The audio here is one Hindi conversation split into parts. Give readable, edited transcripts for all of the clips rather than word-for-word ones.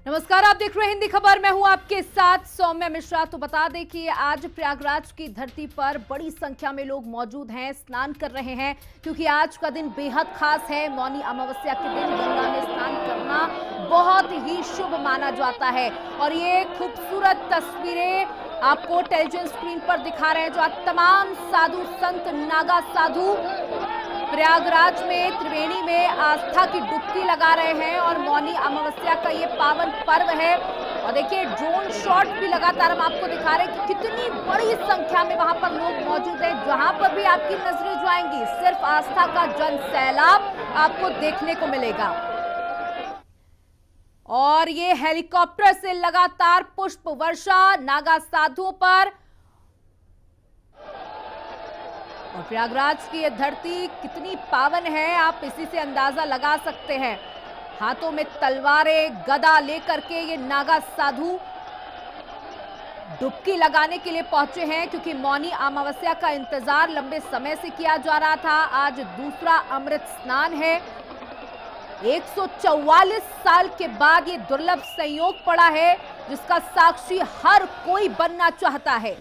नमस्कार, आप देख रहे हैं हिंदी खबर। मैं हूं आपके साथ सौम्य मिश्रा। तो बता दें कि आज प्रयागराज की धरती पर बड़ी संख्या में लोग मौजूद हैं, स्नान कर रहे हैं, क्योंकि आज का दिन बेहद खास है। मौनी अमावस्या के दिन गंगा में स्नान करना बहुत ही शुभ माना जाता है। और ये खूबसूरत तस्वीरें आपको टेलीविजन स्क्रीन पर दिखा रहे हैं, जो आज तमाम साधु संत नागा साधु प्रयागराज में त्रिवेणी में आस्था की डुबकी लगा रहे हैं। और मौनी अमावस्या का ये पावन पर्व है। और देखिए, ड्रोन शॉट भी लगातार हम आपको दिखा रहे हैं कि कितनी बड़ी संख्या में वहां पर लोग मौजूद हैं। जहां पर भी आपकी नजरें जाएंगी, सिर्फ आस्था का जन सैलाब आपको देखने को मिलेगा। और ये हेलीकॉप्टर से लगातार पुष्प वर्षा नागा साधुओं पर। और प्रयागराज की ये धरती कितनी पावन है, आप इसी से अंदाजा लगा सकते हैं। हाथों में तलवारें गदा लेकर के ये नागा साधु डुबकी लगाने के लिए पहुंचे हैं, क्योंकि मौनी अमावस्या का इंतजार लंबे समय से किया जा रहा था। आज दूसरा अमृत स्नान है। 144 साल के बाद ये दुर्लभ संयोग पड़ा है, जिसका साक्षी हर कोई बनना चाहता है।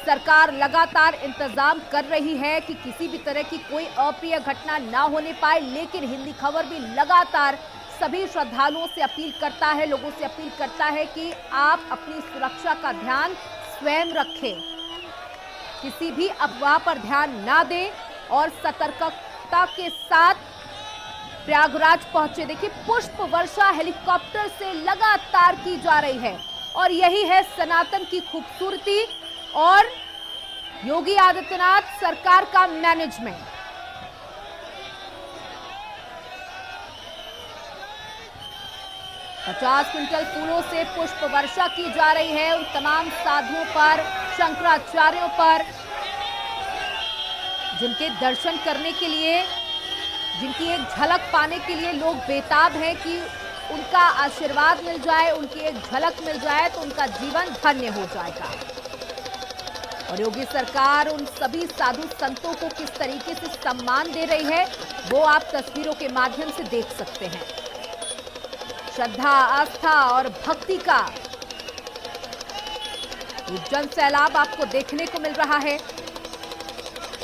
सरकार लगातार इंतजाम कर रही है कि किसी भी तरह की कोई अप्रिय घटना ना होने पाए, लेकिन हिंदी खबर भी लगातार सभी श्रद्धालुओं से अपील करता है, लोगों से अपील करता है कि आप अपनी सुरक्षा का ध्यान स्वयं रखें, किसी भी अफवाह पर ध्यान ना दें और सतर्कता के साथ प्रयागराज पहुंचे। देखिए, पुष्प वर्षा हेलीकॉप्टर से लगातार की जा रही है। और यही है सनातन की खूबसूरती और योगी आदित्यनाथ सरकार का मैनेजमेंट। पचास क्विंटल फूलों से पुष्प वर्षा की जा रही है उन तमाम साधुओं पर, शंकराचार्यों पर, जिनके दर्शन करने के लिए, जिनकी एक झलक पाने के लिए लोग बेताब हैं कि उनका आशीर्वाद मिल जाए, उनकी एक झलक मिल जाए तो उनका जीवन धन्य हो जाएगा। और योगी सरकार उन सभी साधु संतों को किस तरीके से सम्मान दे रही है, वो आप तस्वीरों के माध्यम से देख सकते हैं। श्रद्धा, आस्था और भक्ति का ये जन सैलाब आपको देखने को मिल रहा है।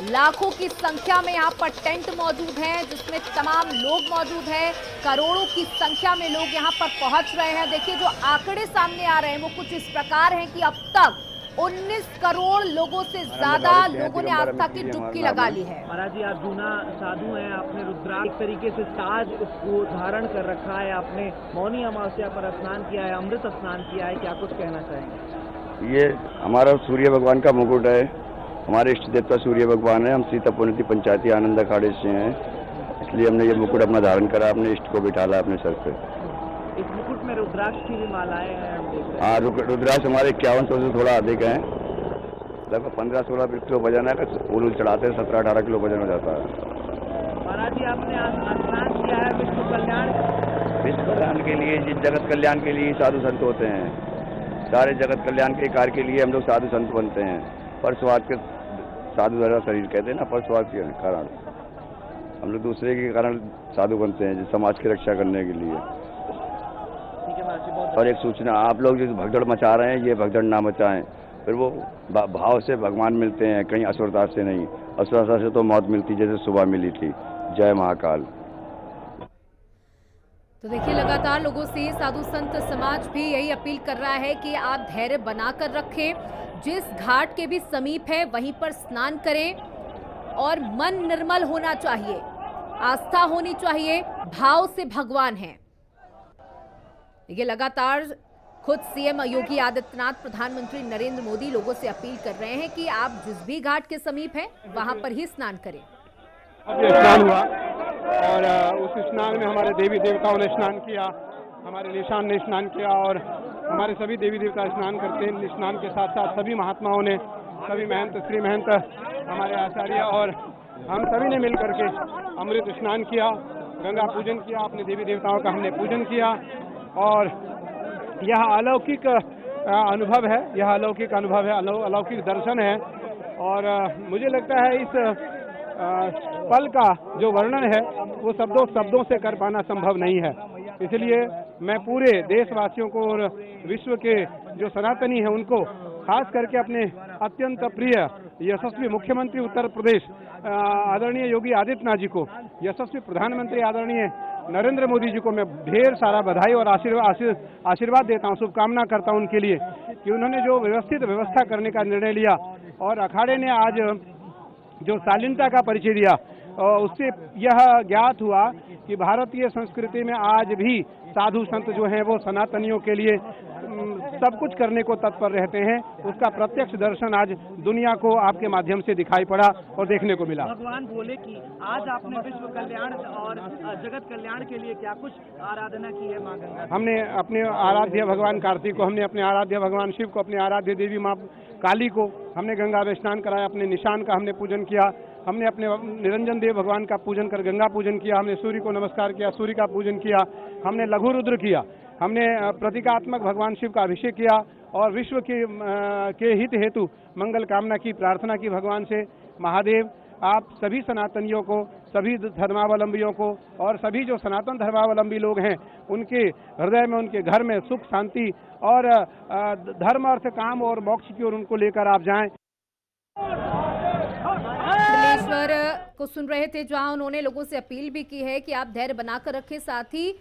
लाखों की संख्या में यहाँ पर टेंट मौजूद हैं, जिसमें तमाम लोग मौजूद हैं। करोड़ों की संख्या में लोग यहाँ पर पहुंच रहे हैं। देखिए, जो आंकड़े सामने आ रहे हैं वो कुछ इस प्रकार हैं कि अब तक 19 करोड़ लोगों से ज्यादा लोगों ने आस्था की डुबकी लगा ली है। महाराज जी, आप जूना साधु हैं, आपने रुद्राक्ष एक तरीके से साज उसको धारण कर रखा है, आपने मौनी अमावस्या पर स्नान किया है, अमृत स्नान किया है, क्या कुछ कहना चाहेंगे? ये हमारा सूर्य भगवान का मुकुट है। हमारे इष्ट देवता सूर्य भगवान है। हम सीतापुरती पंचायती आनंद अखाड़े से हैं, इसलिए हमने ये मुकुट अपना धारण करा, अपने इष्ट को बिठाला अपने सर पे। इस मुकुट में रुद्राक्ष की भी मालाएं हैं। हाँ, रुद्राक्ष हमारे 5100 से थोड़ा अधिक है। लगभग 15-16 किलो वजन है। फूल चढ़ाते हैं 17-18 किलो वजन हो जाता है। महाराज जी, आपने स्नान किया है विश्व कल्याण के लिए, जगत कल्याण के लिए साधु संत होते हैं। सारे जगत कल्याण के कार्य के लिए हम लोग साधु संत बनते हैं। परस्वाद के साधु धरा शरीर कहते हैं ना, परस्वाद के कारण हम लोग दूसरे के कारण साधु बनते हैं, समाज की रक्षा करने के लिए। और एक सूचना, आप लोग जो भगदड़ मचा रहे हैं, ये भगदड़ ना मचाएं। फिर वो भाव से भगवान मिलते हैं, कहीं असुरता से नहीं। असुरता से तो मौत मिलती, जैसे सुबह मिली थी। जय महाकाल। तो देखिए, लगातार लोगों से साधु संत समाज भी यही अपील कर रहा है कि आप धैर्य बनाकर रखें, जिस घाट के भी समीप है वहीं पर स्नान करें और मन निर्मल होना चाहिए, आस्था होनी चाहिए, भाव से भगवान है। ये लगातार खुद सीएम योगी आदित्यनाथ, प्रधानमंत्री नरेंद्र मोदी लोगों से अपील कर रहे हैं कि आप जिस भी घाट के समीप हैं वहां पर ही स्नान करें। अब स्नान हुआ और उस स्नान में हमारे देवी देवताओं ने स्नान किया, हमारे निशान ने स्नान किया और हमारे सभी देवी देवता स्नान करते हैं। स्नान के साथ साथ सभी महात्माओं ने, सभी महंत, श्री महंत, हमारे आचार्य और हम सभी ने मिलकर के अमृत स्नान किया, गंगा पूजन किया, अपने देवी देवताओं का हमने पूजन किया। और यह अलौकिक अनुभव है, यह अलौकिक अनुभव है, अलौकिक दर्शन है। और मुझे लगता है इस पल का जो वर्णन है वो शब्दों से कर पाना संभव नहीं है। इसलिए मैं पूरे देशवासियों को और विश्व के जो सनातनी हैं उनको, खास करके अपने अत्यंत प्रिय यशस्वी मुख्यमंत्री उत्तर प्रदेश आदरणीय योगी आदित्यनाथ जी को, यशस्वी प्रधानमंत्री आदरणीय नरेंद्र मोदी जी को मैं ढेर सारा बधाई और आशीर्वाद देता हूं, शुभकामना करता हूं उनके लिए कि उन्होंने जो व्यवस्थित व्यवस्था करने का निर्णय लिया और अखाड़े ने आज जो शालीनता का परिचय दिया, उससे यह ज्ञात हुआ कि भारतीय संस्कृति में आज भी साधु संत जो हैं वो सनातनियों के लिए सब कुछ करने को तत्पर रहते हैं। उसका प्रत्यक्ष दर्शन आज दुनिया को आपके माध्यम से दिखाई पड़ा और देखने को मिला। भगवान बोले कि आज आपने विश्व कल्याण और जगत कल्याण के लिए क्या कुछ आराधना की है माँ गंगा? हमने अपने आराध्य भगवान कार्तिक को, हमने अपने आराध्य भगवान शिव को, अपने आराध्य देवी माँ काली को हमने गंगा में स्नान कराया, अपने निशान का हमने पूजन किया, हमने अपने निरंजन देव भगवान का पूजन कर गंगा पूजन किया, हमने सूर्य को नमस्कार किया, सूर्य का पूजन किया, हमने लघु रुद्र किया, हमने प्रतीकात्मक भगवान शिव का अभिषेक किया और विश्व के हित हेतु मंगल कामना की, प्रार्थना की भगवान से। महादेव आप सभी सनातनियों को, सभी धर्मावलंबियों को और सभी जो सनातन धर्मावलंबी लोग हैं उनके हृदय में, उनके घर में सुख शांति और धर्म अर्थ काम और मोक्ष की ओर उनको लेकर आप जाएं। मंडलेश्वर को सुन रहे थे, जहां उन्होंने लोगों से अपील भी की है कि आप धैर्य बनाकर रखें। साथ ही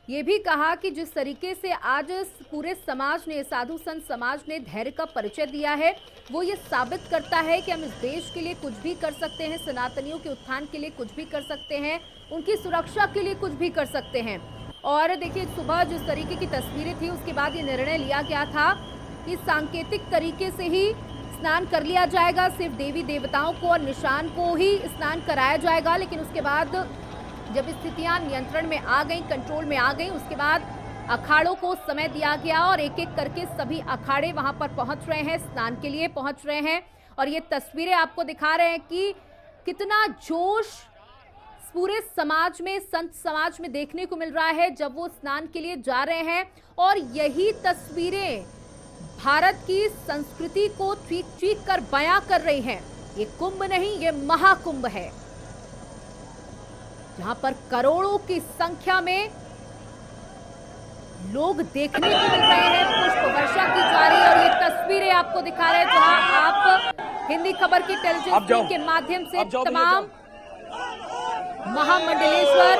ये भी कहा कि जिस तरीके से आज पूरे समाज ने, साधु संत समाज ने धैर्य का परिचय दिया है, वो ये साबित करता है कि हम इस देश के लिए कुछ भी कर सकते हैं, सनातनियों के उत्थान के लिए कुछ भी कर सकते हैं, उनकी सुरक्षा के लिए कुछ भी कर सकते हैं। और देखिए, सुबह जिस तरीके की तस्वीरें थी उसके बाद ये निर्णय लिया गया था कि सांकेतिक तरीके से ही स्नान कर लिया जाएगा, सिर्फ देवी देवताओं को और निशान को ही स्नान कराया जाएगा। लेकिन उसके बाद जब स्थितियां नियंत्रण में आ गई, कंट्रोल में आ गई, उसके बाद अखाड़ों को समय दिया गया और एक एक करके सभी अखाड़े वहां पर पहुंच रहे हैं, स्नान के लिए पहुंच रहे हैं। और ये तस्वीरें आपको दिखा रहे हैं कि कितना जोश पूरे समाज में, संत समाज में देखने को मिल रहा है जब वो स्नान के लिए जा रहे हैं। और यही तस्वीरें भारत की संस्कृति को चीख कर बयां कर रही हैं। ये कुंभ नहीं, ये महाकुंभ है, जहां पर करोड़ों की संख्या में लोग देखने को मिल रहे हैं, पुष्प वर्षा की जा रही है। और ये तस्वीरें आपको दिखा रहे हैं जहां आप हिंदी खबर की टेलीविजन के माध्यम से तमाम महामंडलेश्वर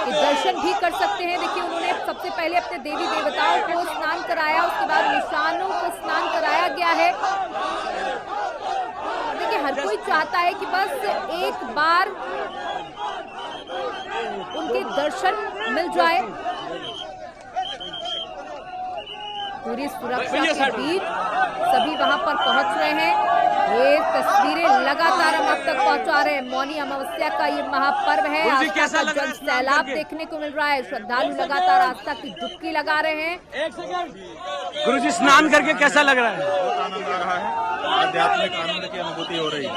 के दर्शन भी कर सकते हैं। देखिए, उन्होंने सबसे पहले अपने देवी देवताओं को स्नान कराया, उसके बाद निशानों को स्नान कराया गया है। देखिए, हर कोई चाहता है कि बस एक बार उनके दर्शन मिल जाए। पूरी सुरक्षा के बीच सभी वहां पर पहुंच रहे हैं। ये तस्वीरें लगातार हम आप तक पहुंचा रहे हैं। मौनी अमावस्या का ये महापर्व है, आस्था का जन सैलाब देखने को मिल रहा है। श्रद्धालु लगातार आस्था की डुबकी लगा रहे हैं। गुरुजी, स्नान करके कैसा लग रहा है? बहुत आनंद आ रहा है, आध्यात्मिक आनंद की अनुभूति हो रही है।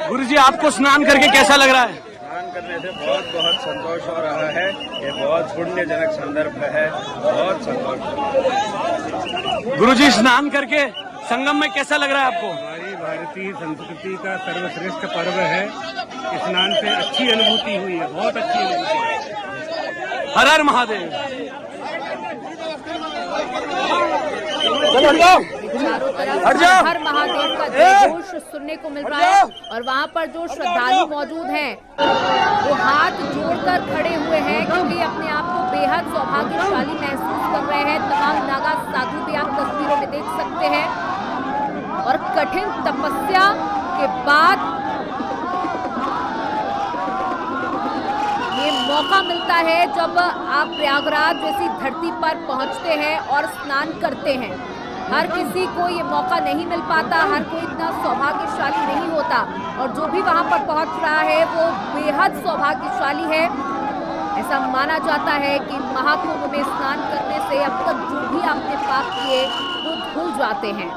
गुरुजी, आपको स्नान करके कैसा लग रहा है? स्नान करने से बहुत बहुत संतोष हो रहा है। ये बहुत पुण्यजनक संदर्भ है, बहुत संतोष। गुरुजी, स्नान करके संगम में कैसा लग रहा है आपको? हमारी भारतीय संस्कृति का सर्वश्रेष्ठ पर्व है। स्नान से अच्छी अनुभूति हुई है, बहुत अच्छी अनुभूति। हर हर महादेव। चारों तरफ हर महादेव का जयघोष सुनने को मिल रहा है। और वहां पर जो श्रद्धालु मौजूद हैं वो हाथ जोड़कर खड़े हुए हैं, क्योंकि अपने आप को बेहद सौभाग्यशाली महसूस कर रहे हैं। तमाम नागा साधु भी आप तस्वीरों में देख सकते हैं। और कठिन तपस्या के बाद ये मौका मिलता है जब आप प्रयागराज जैसी धरती पर पहुंचते हैं और स्नान करते हैं। हर किसी को ये मौका नहीं मिल पाता, हर कोई इतना सौभाग्यशाली नहीं होता। और जो भी वहां पर पहुंच रहा है वो बेहद सौभाग्यशाली है। ऐसा माना जाता है कि महाकुंभ में स्नान करने से अब तक जो भी आपने पाप किए वो धुल जाते हैं।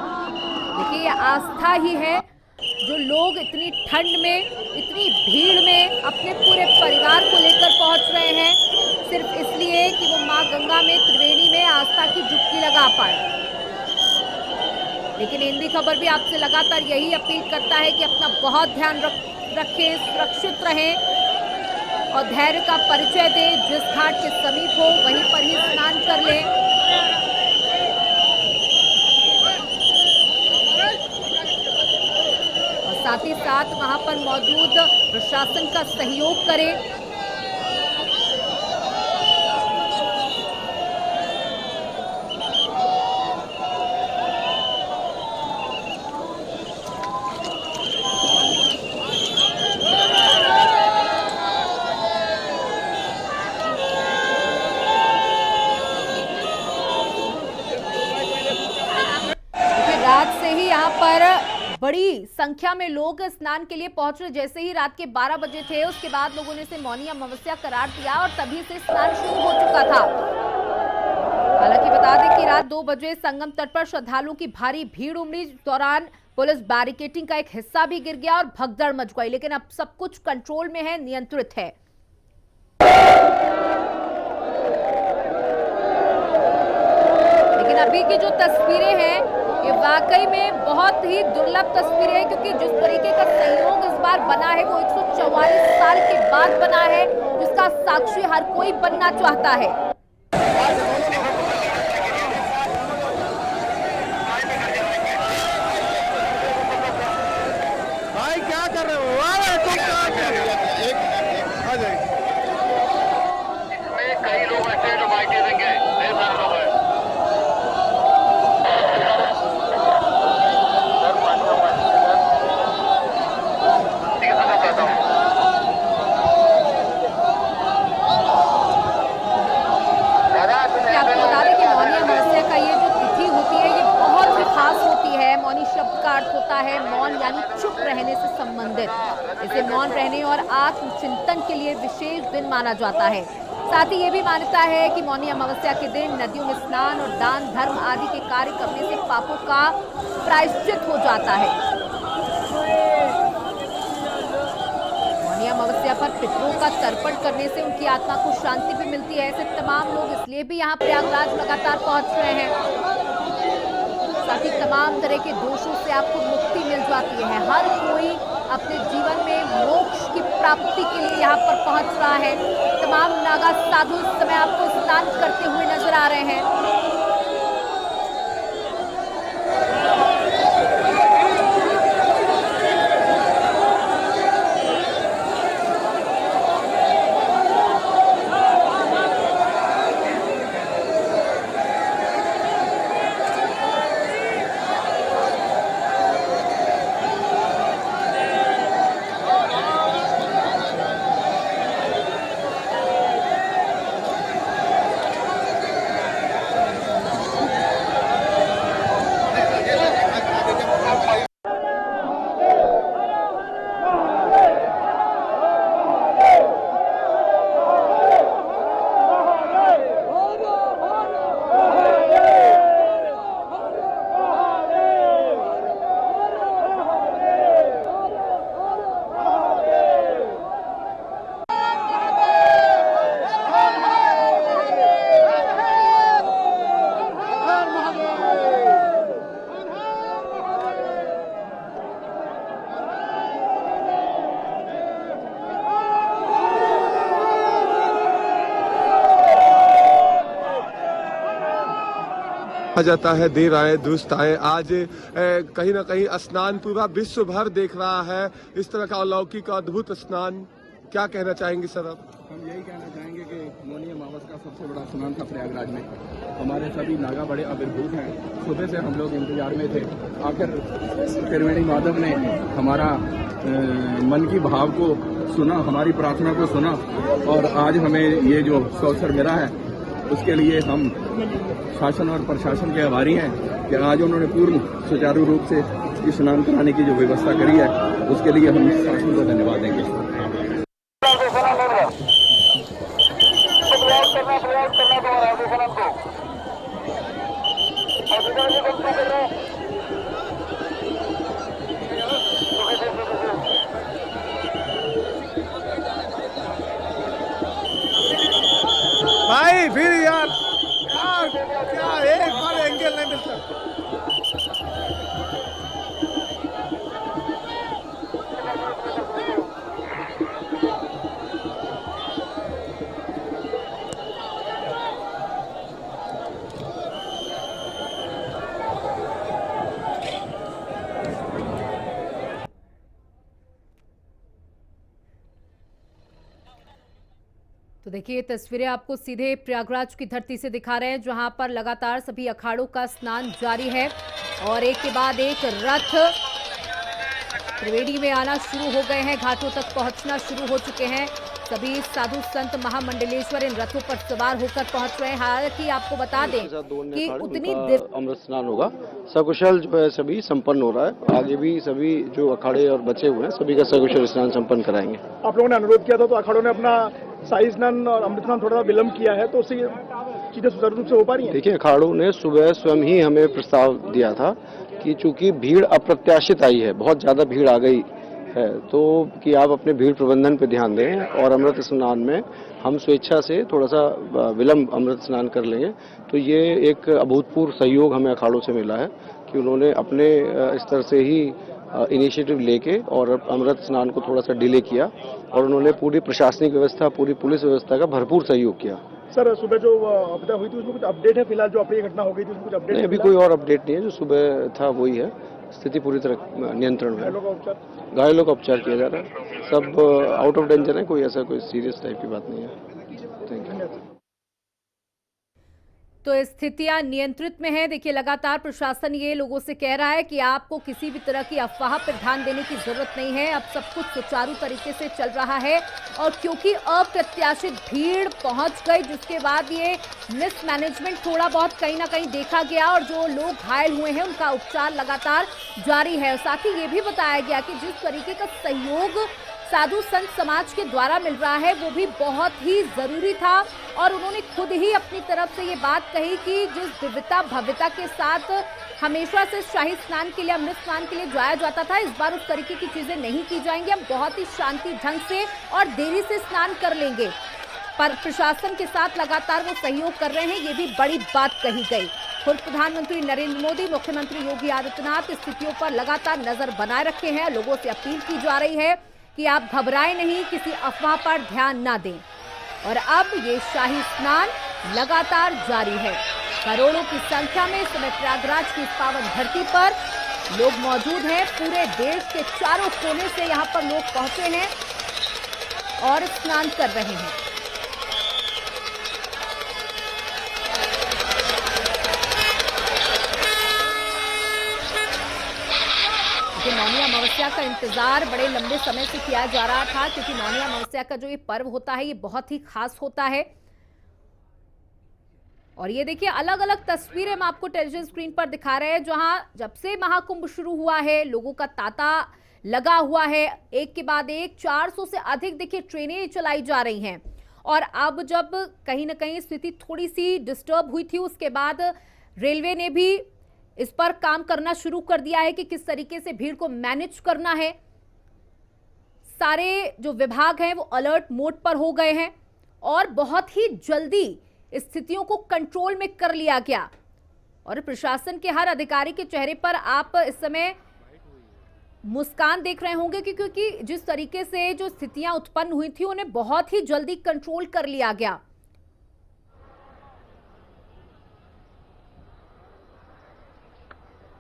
देखिए, ये आस्था ही है जो लोग इतनी ठंड में, इतनी भीड़ में अपने पूरे परिवार को लेकर पहुंच रहे हैं, सिर्फ इसलिए कि वो मां गंगा में, त्रिवेणी में आस्था की डुबकी लगा पाए। लेकिन हिंदी खबर भी आपसे लगातार यही अपील करता है कि अपना बहुत ध्यान रखें, सुरक्षित रहें। और धैर्य का परिचय दे। जिस घाट के समीप हो वहीं पर ही स्नान कर ले। और साथ ही साथ वहां पर मौजूद प्रशासन का सहयोग करें। रात से ही यहाँ पर बड़ी संख्या में लोग स्नान के लिए पहुंच रहे। जैसे ही रात के 12 बजे थे उसके बाद लोगों ने इसे मौनी अमावस्या करार दिया और तभी से स्नान शुरू हो चुका था। हालांकि बता दें कि रात 2 बजे संगम तट पर श्रद्धालुओं की भारी भीड़ उमड़ी। इस दौरान पुलिस बैरिकेडिंग का एक हिस्सा भी गिर गया और भगदड़ मच गई, लेकिन अब सब कुछ कंट्रोल में है, नियंत्रित है। लेकिन अभी की जो तस्वीरें हैं ये वाकई में बहुत ही दुर्लभ तस्वीरें हैं, क्योंकि जिस तरीके का संयोग इस बार बना है वो 144 साल के बाद बना है, जिसका साक्षी हर कोई बनना चाहता है। भाई क्या कर रहे हो? इसमें कई लोग ऐसे हैं जो माइटी देंगे, ढेर सारे लोग हैं। आपको बता दें कि मौनी अमावस्या का ये जो तिथि होती है ये बहुत ही खास होती है। मौनी शब्द का अर्थ होता है मौन, यानी चुप रहने से संबंधित। इसे मौन रहने और आत्मचिंतन के लिए विशेष दिन माना जाता है। साथ ही ये भी मान्यता है कि मौनी अमावस्या के दिन नदियों में स्नान और दान धर्म आदि के कार्य करने से पापों का प्रायश्चित हो जाता है। मौनी अमावस्या पर पितरों का तर्पण करने से उनकी आत्मा को शांति भी मिलती है। ऐसे तमाम लोग इसलिए भी यहाँ प्रयागराज लगातार पहुंच रहे हैं। साथ ही तमाम तरह के दोषों से आपको मुक्ति मिल जाती है। हर कोई अपने जीवन में मोक्ष की प्राप्ति के लिए यहाँ पर पहुंच रहा है। तमाम नागा साधु इस समय आपको स्नान करते हुए नजर आ रहे हैं। कहा जाता है देर आए दुरुस्त आए। आज कहीं ना कहीं स्नान पूरा विश्व भर देख रहा है, इस तरह का अलौकिक अद्भुत स्नान। क्या कहना चाहेंगे सर आप? हम यही कहना चाहेंगे कि मौनी अमावस का सबसे बड़ा स्नान था प्रयागराज में। हमारे सभी नागा बड़े आविर्भूत हैं। सुबह से हम लोग इंतजार में थे। आखिर त्रिवेणी माधव ने हमारा मन की भाव को सुना, हमारी प्रार्थना को सुना और आज हमें ये जो अवसर मिला है उसके लिए हम शासन और प्रशासन के आभारी हैं कि आज उन्होंने पूर्ण सुचारू रूप से स्नान कराने की जो व्यवस्था करी है उसके लिए हम शासन को धन्यवाद देंगे। भाई फिर यार क्या एक बार एंगल नहीं मिलता। तो देखिए ये तस्वीरें आपको सीधे प्रयागराज की धरती से दिखा रहे हैं, जहां पर लगातार सभी अखाड़ों का स्नान जारी है और एक के बाद एक रथ त्रिवेणी में आना शुरू हो गए हैं, घाटों तक पहुंचना शुरू हो चुके हैं। सभी साधु संत महामंडलेश्वर इन रथों पर सवार होकर पहुंच रहे हैं। हालांकि आपको बता दें कि उतनी देर अमृत स्नान होगा, सकुशल जो है सभी संपन्न हो रहा है। आगे भी सभी जो अखाड़े और बचे हुए हैं सभी का सकुशल स्नान संपन्न कराएंगे। आप लोगों ने अनुरोध किया था तो अखाड़ों ने अपना शाही स्नान और अमृत स्नान थोड़ा विलम्ब किया है, तो उससे चीजें सुचारू रूप से हो पा रही हैं? देखिए, अखाड़ों ने सुबह स्वयं ही हमें प्रस्ताव दिया था कि चूंकि भीड़ अप्रत्याशित आई है, बहुत ज्यादा भीड़ आ गई है, तो कि आप अपने भीड़ प्रबंधन पे ध्यान दें और अमृत स्नान में हम स्वेच्छा से थोड़ा सा विलम्ब अमृत स्नान कर लेंगे। तो ये एक अभूतपूर्व सहयोग हमें अखाड़ों से मिला है कि उन्होंने अपने स्तर से ही इनिशिएटिव लेके और अमृत स्नान को थोड़ा सा डिले किया और उन्होंने पूरी प्रशासनिक व्यवस्था, पूरी पुलिस व्यवस्था का भरपूर सहयोग किया। सर, सुबह जो आपदा हुई थी उसमें कुछ अपडेट है? फिलहाल जो अप्रिय घटना हो गई थी उसमें कुछ अपडेट नहीं, अभी कोई और अपडेट नहीं है। जो सुबह था वही है, स्थिति पूरी तरह नियंत्रण में है। घायलों का उपचार किया जा रहा है, सब आउट ऑफ डेंजर है, कोई ऐसा कोई सीरियस टाइप की बात नहीं है। Thank you. तो स्थितियां नियंत्रित में है। देखिए लगातार प्रशासन ये लोगों से कह रहा है कि आपको किसी भी तरह की अफवाह पर ध्यान देने की जरूरत नहीं है, अब सब कुछ सुचारू तरीके से चल रहा है। और क्योंकि अप्रत्याशित भीड़ पहुंच गई, जिसके बाद ये मिसमैनेजमेंट थोड़ा बहुत कहीं ना कहीं देखा गया और जो लोग घायल हुए हैं उनका उपचार लगातार जारी है। साथ ही ये भी बताया गया कि जिस तरीके का सहयोग साधु संत समाज के द्वारा मिल रहा है वो भी बहुत ही जरूरी था और उन्होंने खुद ही अपनी तरफ से ये बात कही कि जिस दिव्यता भव्यता के साथ हमेशा से शाही स्नान के लिए, अमृत स्नान के लिए जाया जाता था, इस बार उस तरीके की चीजें नहीं की जाएंगी। हम बहुत ही शांति ढंग से और देरी से स्नान कर लेंगे। पर प्रशासन के साथ लगातार वो सहयोग कर रहे हैं, ये भी बड़ी बात कही गई। खुद प्रधानमंत्री नरेंद्र मोदी, मुख्यमंत्री योगी आदित्यनाथ स्थितियों पर लगातार नजर बनाए रखे हैं। लोगों से अपील की जा रही है कि आप घबराएं नहीं, किसी अफवाह पर ध्यान ना दें। और अब ये शाही स्नान लगातार जारी है। करोड़ों की संख्या में इस समय प्रयागराज की इस पावन धरती पर लोग मौजूद हैं। पूरे देश के चारों कोने से यहाँ पर लोग पहुंचे हैं और स्नान कर रहे हैं। मौनी अमावस्या का इंतजार बड़े लंबे समय से किया जा रहा था, क्योंकि मौनी अमावस्या का जो ये पर्व होता है ये बहुत ही खास होता है। और ये देखिए अलग अलग तस्वीरें हम आपको टेलीविजन स्क्रीन पर दिखा रहे हैं, जहां जब से महाकुंभ शुरू हुआ है लोगों का तांता लगा हुआ है। एक के बाद एक 400 से अधिक देखिए ट्रेनें चलाई जा रही हैं। और अब जब कहीं ना कहीं स्थिति थोड़ी सी डिस्टर्ब हुई थी, उसके बाद रेलवे ने भी इस पर काम करना शुरू कर दिया है कि किस तरीके से भीड़ को मैनेज करना है। सारे जो विभाग हैं वो अलर्ट मोड पर हो गए हैं और बहुत ही जल्दी स्थितियों को कंट्रोल में कर लिया गया। और प्रशासन के हर अधिकारी के चेहरे पर आप इस समय मुस्कान देख रहे होंगे क्योंकि जिस तरीके से जो स्थितियां उत्पन्न हुई थी उन्हें बहुत ही जल्दी कंट्रोल कर लिया गया।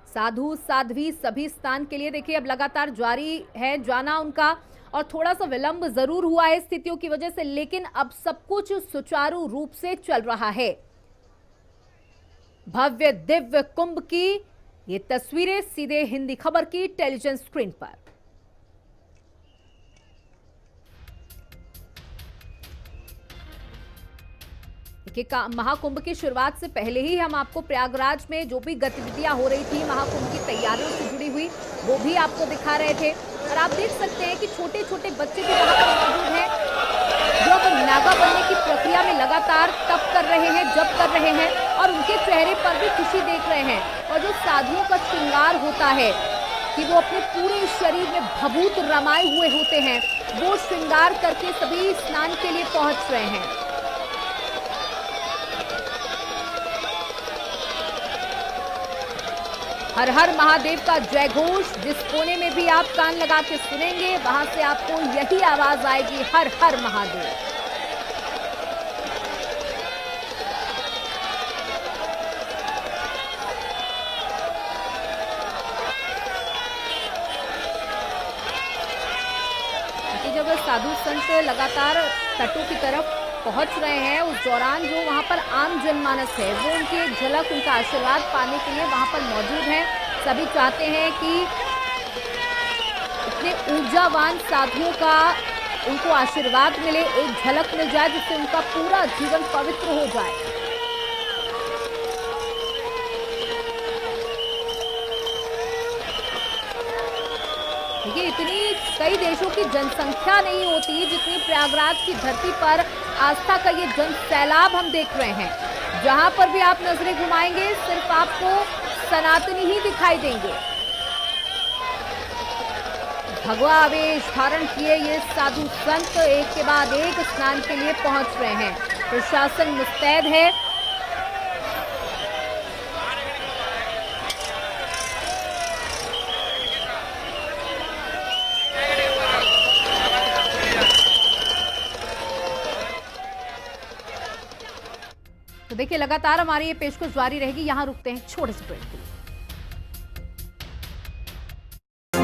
साधु साध्वी सभी स्नान के लिए देखिए अब लगातार जारी है जाना उनका, और थोड़ा सा विलंब जरूर हुआ है स्थितियों की वजह से, लेकिन अब सब कुछ सुचारू रूप से चल रहा है। भव्य दिव्य कुंभ की ये तस्वीरें सीधे हिंदी खबर की टेलीविजन स्क्रीन पर। महाकुंभ की शुरुआत से पहले ही हम आपको प्रयागराज में जो भी गतिविधियां हो रही थी महाकुंभ की तैयारियों से जुड़ी हुई वो भी आपको दिखा रहे थे। और आप देख सकते हैं कि छोटे छोटे बच्चे भी वहां पर मौजूद हैं जो अब नागा बनने की प्रक्रिया में लगातार तप कर रहे हैं, जप कर रहे हैं और उनके चेहरे पर भी खुशी देख रहे हैं। और जो साधुओं का श्रृंगार होता है कि वो अपने पूरे शरीर में भभूत रमाए हुए होते हैं, वो श्रृंगार करके सभी स्नान के लिए पहुंच रहे हैं। हर हर महादेव का जय घोष जिस कोने में भी आप कान लगा के सुनेंगे वहां से आपको यही आवाज आएगी, हर हर महादेव। जब साधु संत लगातार तटों की तरफ पहुंच रहे हैं, उस दौरान जो वहां पर आम जनमानस है वो उनकी एक झलक, उनका आशीर्वाद पाने के लिए वहां पर मौजूद है। सभी चाहते हैं कि इतने ऊर्जावान साधुओं का उनको आशीर्वाद मिले, एक झलक मिल जाए जिससे उनका पूरा जीवन पवित्र हो जाए। देखिए, इतनी कई देशों की जनसंख्या नहीं होती जितनी प्रयागराज की धरती पर आस्था का ये जन सैलाब हम देख रहे हैं। जहां पर भी आप नजरें घुमाएंगे सिर्फ आपको सनातनी ही दिखाई देंगे। भगवा आवेश धारण किए ये साधु संत एक के बाद एक स्नान के लिए पहुंच रहे हैं। प्रशासन मुस्तैद है। तो देखिए, लगातार हमारी ये पेशकश जारी रहेगी। यहां रुकते हैं छोटे से ब्रेक के लिए।